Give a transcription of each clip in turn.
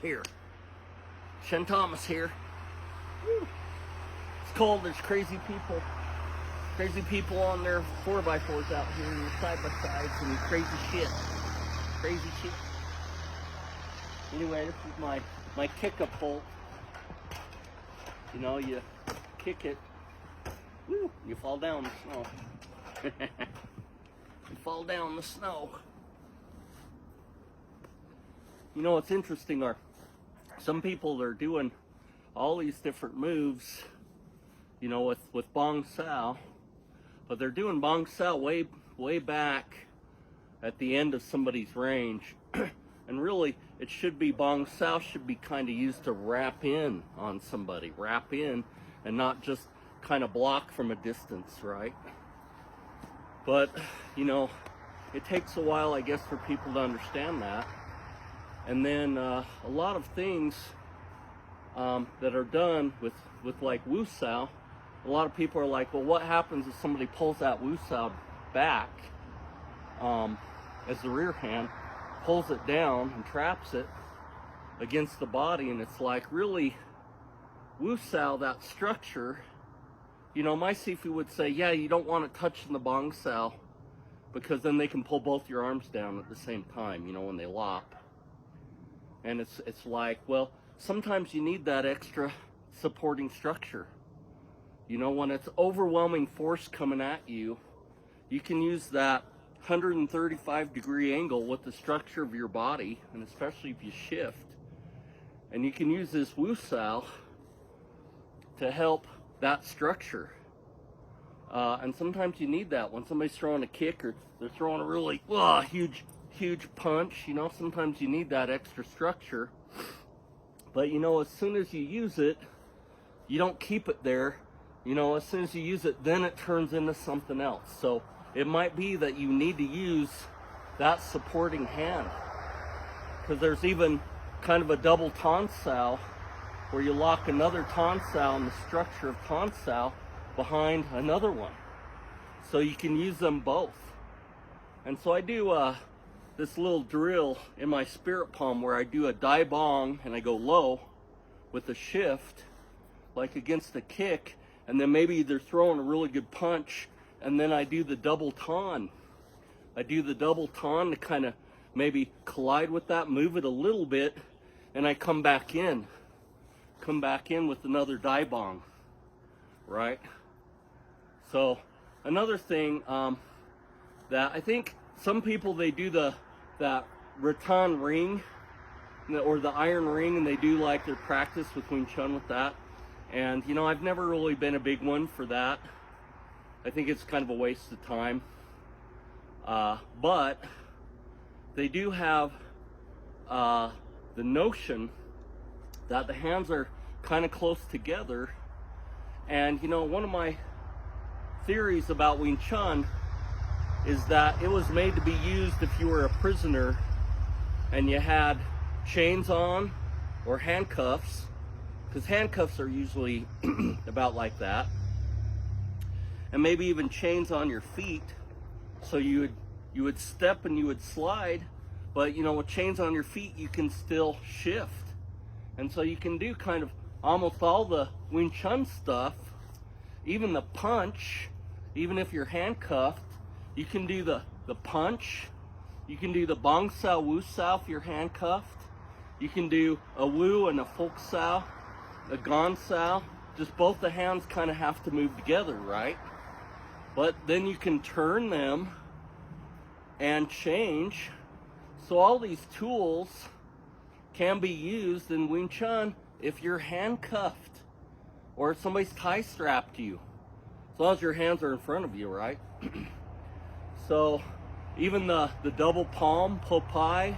here. Shen Thomas here. Woo. It's cold. There's crazy people on their 4x4s out here and side-by-sides and crazy shit. Anyway, this is my kick-up pole. You know, you kick it, woo, you fall down in the snow. You fall down in the snow. You know what's interesting are some people are doing all these different moves, you know, with Bong Sao, but they're doing Bong Sao way back at the end of somebody's range. And really, it should be, Bong Sao should be kind of used to wrap in on somebody, wrap in, and not just kind of block from a distance, right? But, you know, it takes a while, I guess, for people to understand that. And then a lot of things that are done with like Wu Sao, a lot of people are like, well, what happens if somebody pulls that Wu Sao back as the rear hand, pulls it down and traps it against the body? And it's like, really, Wu Sao, that structure, you know, my Sifu would say, yeah, you don't want it touching the Bong Sao, because then they can pull both your arms down at the same time, you know, when they lop. And it's like, well, sometimes you need that extra supporting structure. You know, when it's overwhelming force coming at you, you can use that 135-degree angle with the structure of your body, and especially if you shift. And you can use this Wu Sao to help that structure. And sometimes you need that when somebody's throwing a kick or they're throwing a really huge punch. You know, sometimes you need that extra structure. But you know, as soon as you use it, you don't keep it there. You know, as soon as you use it, then it turns into something else. So it might be that you need to use that supporting hand, because there's even kind of a double Tan Sao where you lock another Tan Sao in the structure of Tan Sao behind another one. So you can use them both. And so I do this little drill in my spirit palm where I do a Dai Bong and I go low with a shift, like against a kick, and then maybe they're throwing a really good punch, and then I do the double Tan. I do the double Tan to kind of maybe collide with that, move it a little bit, and I come back in with another Dai Bong, right? So another thing that I think some people, they do that rattan ring or the iron ring, and they do like their practice with Wing Chun with that. And you know, I've never really been a big one for that. I think it's kind of a waste of time. But they do have the notion that the hands are kind of close together. And you know, one of my theories about Wing Chun is that it was made to be used if you were a prisoner and you had chains on or handcuffs, because handcuffs are usually about like that, and maybe even chains on your feet, so you would step and you would slide, but you know, with chains on your feet you can still shift. And so you can do kind of almost all the Wing Chun stuff, even the punch. Even if you're handcuffed, you can do the punch. You can do the Bong Sao, Wu Sao if you're handcuffed. You can do a Wu and a Folk Sao, a Gan Sao. Just both the hands kind of have to move together, right? But then you can turn them and change. So all these tools can be used in Wing Chun if you're handcuffed or if somebody's tie strapped you. As long as your hands are in front of you, right? So even the double palm, po pai,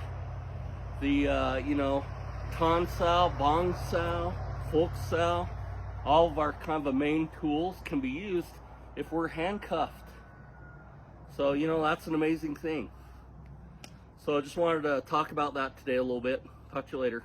the you know, Tan Sao, Bong Sao, Folk Sao, all of our kind of main tools can be used if we're handcuffed. So you know, that's an amazing thing. So I just wanted to talk about that today a little bit. Talk to you later.